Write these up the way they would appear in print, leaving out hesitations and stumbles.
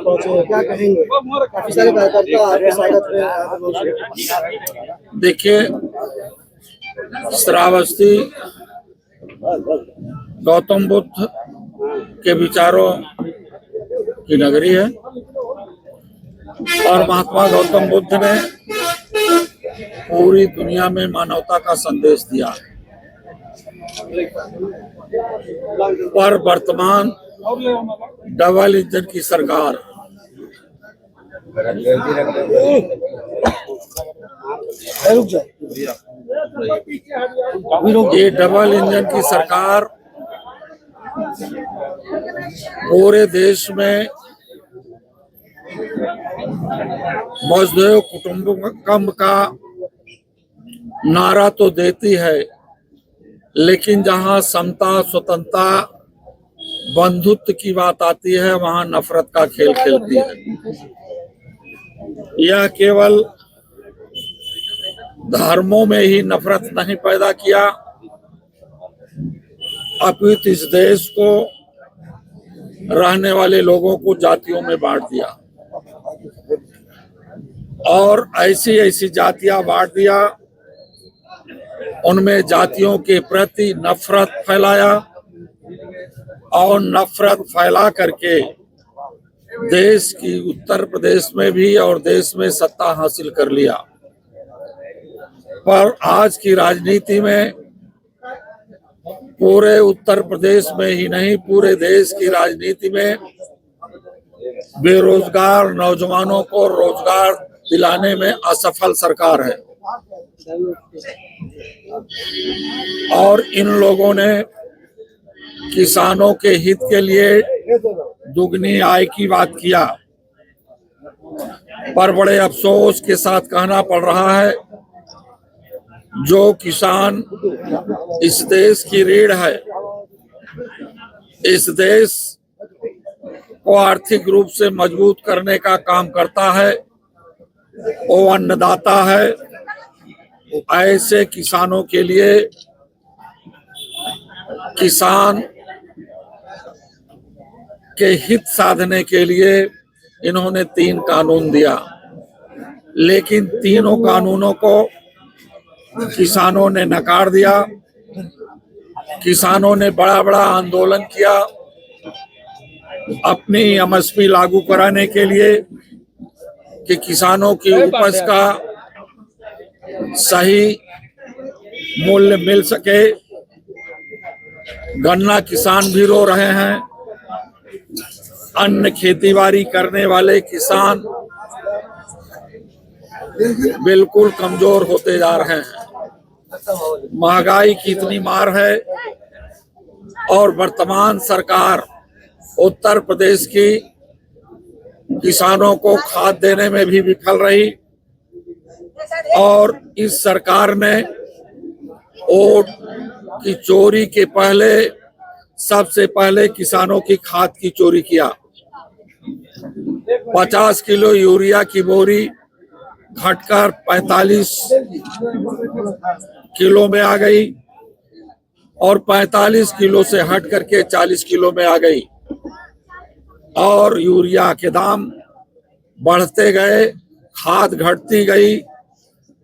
पहुंचे, क्या कहेंगे? काफी सारे कार्यकर्ता आपके स्वागत में यहाँ पे पहुंचे। देखिए, श्रावस्ती गौतम बुद्ध के विचारों की नगरी है और महात्मा गौतम बुद्ध ने पूरी दुनिया में मानवता का संदेश दिया है। पर वर्तमान डबल इंजन की सरकार ये डबल इंजन की सरकार पूरे देश में वसुधैव कुटुंबकम का नारा तो देती है, लेकिन जहां समता, स्वतंत्रता, बंधुत्व की बात आती है वहां नफरत का खेल खेलती है। यह केवल धर्मों में ही नफरत नहीं पैदा किया, अपितु इस देश को रहने वाले लोगों को जातियों में बांट दिया और ऐसी ऐसी जातियां बांट दिया, उनमें जातियों के प्रति नफरत फैलाया और नफरत फैला करके देश की उत्तर प्रदेश में भी और देश में सत्ता हासिल कर लिया। पर आज की राजनीति में पूरे उत्तर प्रदेश में ही नहीं, पूरे देश की राजनीति में बेरोजगार नौजवानों को रोजगार दिलाने में असफल सरकार है और इन लोगों ने किसानों के हित के लिए दुगनी आय की बात किया। पर बड़े अफसोस के साथ कहना पड़ रहा है, जो किसान इस देश की रीढ़ है, इस देश को आर्थिक रूप से मजबूत करने का काम करता है, वो अन्नदाता है। ऐसे किसानों के लिए किसान के हित साधने के लिए इन्होंने 3 कानून दिया, लेकिन तीनों कानूनों को किसानों ने नकार दिया। किसानों ने बड़ा बड़ा आंदोलन किया अपनी एमएसपी लागू कराने के लिए कि किसानों की उपज का सही मूल्य मिल सके। गन्ना किसान भी रो रहे हैं, अन्य खेतीबाड़ी करने वाले किसान बिल्कुल कमजोर होते जा रहे हैं। महंगाई की इतनी मार है और वर्तमान सरकार उत्तर प्रदेश की किसानों को खाद देने में भी विफल रही और इस सरकार ने वोट की चोरी के पहले सबसे पहले किसानों की खाद की चोरी किया। 50 किलो यूरिया की बोरी घटकर 45 किलो में आ गई और 45 किलो से हट करके 40 किलो में आ गई और यूरिया के दाम बढ़ते गए, खाद घटती गई।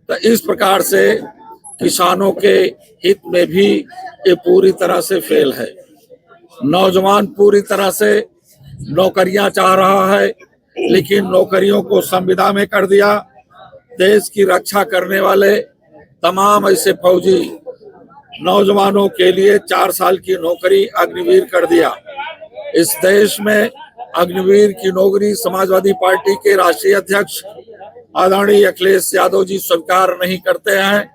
तो इस प्रकार से किसानों के हित में भी ये पूरी तरह से फेल है। नौजवान पूरी तरह से नौकरियां चाह रहा है, लेकिन नौकरियों को संविदा में कर दिया। देश की रक्षा करने वाले तमाम ऐसे फौजी नौजवानों के लिए 4 साल की नौकरी अग्निवीर कर दिया। इस देश में अग्निवीर की नौकरी समाजवादी पार्टी के राष्ट्रीय अध्यक्ष आदरणीय अखिलेश यादव जी स्वीकार नहीं करते हैं।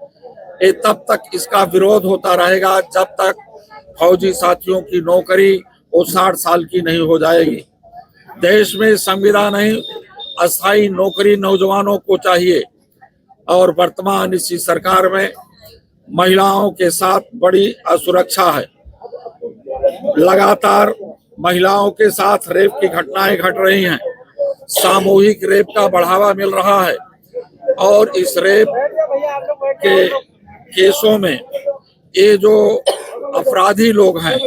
ये तब तक इसका विरोध होता रहेगा जब तक फौजी साथियों की नौकरी वो 60 साल की नहीं हो जाएगी। देश में संविदा नहीं, अस्थायी नौकरी नौजवानों को चाहिए और वर्तमान इसी सरकार में महिलाओं के साथ बड़ी असुरक्षा है। लगातार महिलाओं के साथ रेप की घटनाएं घट रही हैं, सामूहिक रेप का बढ़ावा मिल रहा है और इस रेप के केसों में ये जो अपराधी लोग हैं,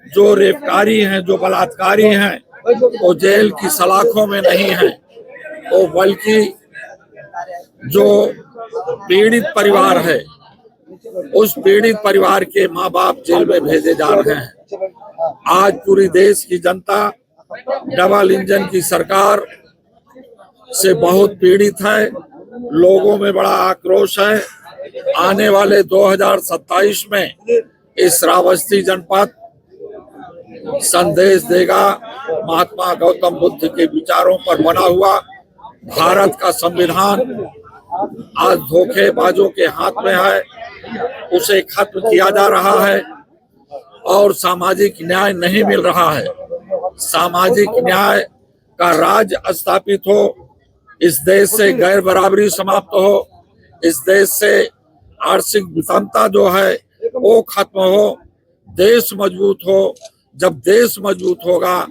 जो रेपकारी हैं, जो बलात्कारी हैं, वो जेल की सलाखों में नहीं है, वो बल्कि जो पीड़ित परिवार है उस पीड़ित परिवार के माँ बाप जेल में भेजे जा रहे हैं। आज पूरी देश की जनता डबल इंजन की सरकार से बहुत पीड़ित है, लोगों में बड़ा आक्रोश है। आने वाले 2027 में इस श्रावस्ती जनपद संदेश देगा महात्मा गौतम बुद्ध के विचारों पर बना हुआ भारत का संविधान आज धोखेबाजों के हाथ में है, उसे खत्म किया जा रहा है और सामाजिक न्याय नहीं मिल रहा है। सामाजिक न्याय का राज स्थापित हो, इस देश से गैर बराबरी समाप्त हो, इस देश से आर्थिक विषमता जो है वो खत्म हो, देश मजबूत हो। जब देश मजबूत होगा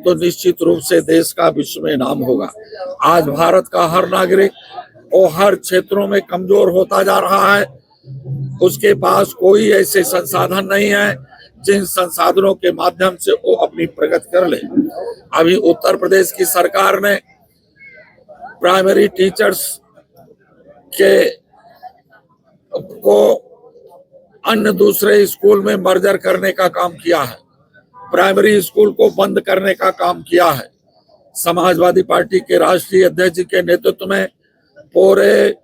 तो निश्चित रूप से देश का विश्व में नाम होगा। आज भारत का हर नागरिक वो हर क्षेत्रों में कमजोर होता जा रहा है, उसके पास कोई ऐसे संसाधन नहीं है जिन संसाधनों के माध्यम से वो अपनी प्रगति कर ले। अभी उत्तर प्रदेश की सरकार ने प्राइमरी टीचर्स के को अन्य दूसरे स्कूल में मर्जर करने का काम किया है, प्राइमरी स्कूल को बंद करने का काम किया है। समाजवादी पार्टी के राष्ट्रीय अध्यक्ष जी के नेतृत्व में पूरे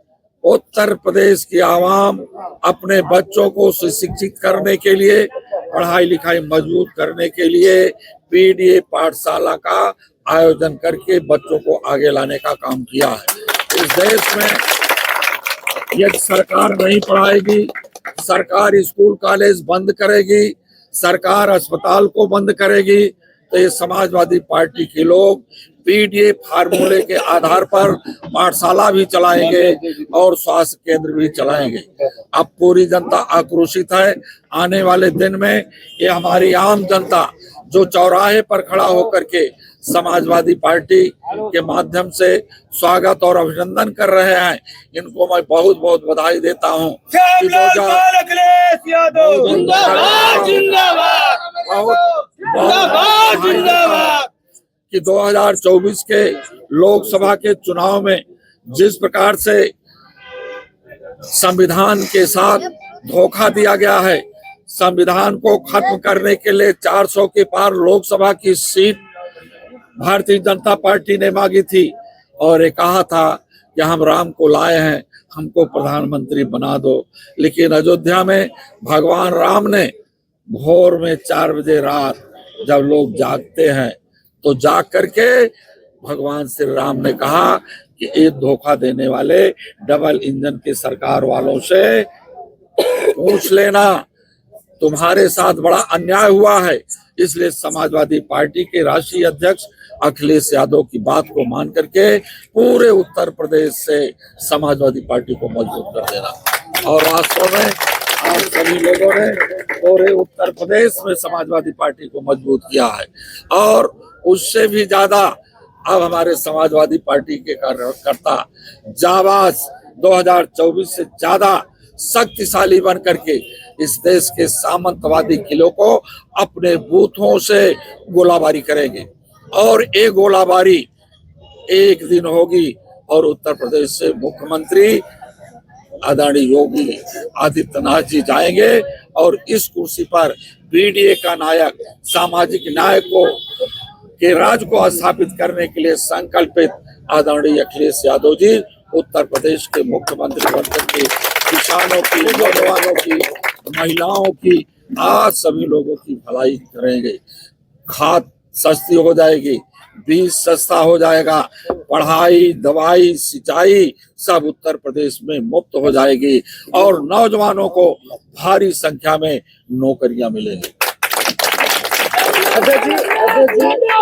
उत्तर प्रदेश की आवाम अपने बच्चों को सुशिक्षित करने के लिए, पढ़ाई लिखाई मजबूत करने के लिए पीडीए पाठशाला का आयोजन करके बच्चों को आगे लाने का काम किया है। इस देश में यदि सरकार नहीं पढ़ाएगी, सरकार स्कूल कॉलेज बंद करेगी, सरकार अस्पताल को बंद करेगी, तो ये समाजवादी पार्टी के लोग पीडीए फार्मूले के आधार पर पाठशाला भी चलाएंगे और स्वास्थ्य केंद्र भी चलाएंगे। अब पूरी जनता आक्रोशित है। आने वाले दिन में ये हमारी आम जनता जो चौराहे पर खड़ा होकर के समाजवादी पार्टी के माध्यम से स्वागत और अभिनंदन कर रहे हैं, इनको मैं बहुत बहुत बधाई देता हूँ कि 2024 के लोकसभा के चुनाव में जिस प्रकार से संविधान के साथ धोखा दिया गया है, संविधान को खत्म करने के लिए 400 के पार लोकसभा की सीट भारतीय जनता पार्टी ने मांगी थी और ये कहा था कि हम राम को लाए हैं, हमको प्रधानमंत्री बना दो। लेकिन अयोध्या में भगवान राम ने भोर में 4 बजे रात जब लोग जागते हैं तो जाग करके भगवान श्री राम ने कहा कि ये धोखा देने वाले डबल इंजन की सरकार वालों से पूछ लेना, तुम्हारे साथ बड़ा अन्याय हुआ है। इसलिए समाजवादी पार्टी के राष्ट्रीय अध्यक्ष अखिलेश यादव की बात को मान करके पूरे उत्तर प्रदेश से समाजवादी पार्टी को मजबूत कर देना। और वास्तव में आप सभी लोगों ने पूरे उत्तर प्रदेश में समाजवादी पार्टी को मजबूत किया है और उससे भी ज्यादा अब हमारे समाजवादी पार्टी के कार्यकर्ता जाबाज 2024 से ज्यादा शक्तिशाली बन करके इस देश के सामंतवादी किलों को अपने बूथों से गोलाबारी करेंगे और ये गोलाबारी एक दिन होगी और उत्तर प्रदेश से मुख्यमंत्री आदरणीय योगी आदित्यनाथ जी जाएंगे और इस कुर्सी पर पीडीए का नायक सामाजिक न्याय को के राज को स्थापित करने के लिए संकल्पित आदरणीय अखिलेश यादव जी उत्तर प्रदेश के मुख्यमंत्री बनकर के किसानों की, नौजवानों की, महिलाओं की, आज सभी लोगों की भलाई करेंगे। खाद सस्ती हो जाएगी, बीज सस्ता हो जाएगा, पढ़ाई, दवाई, सिंचाई सब उत्तर प्रदेश में मुफ्त हो जाएगी और नौजवानों को भारी संख्या में नौकरियां मिलेंगी।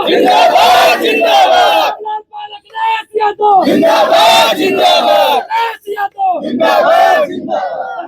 जिंदाबाद जिंदाबाद जिंदाबाद जिंदाबाद जिंदाबाद जिंदाबाद जिंदाबाद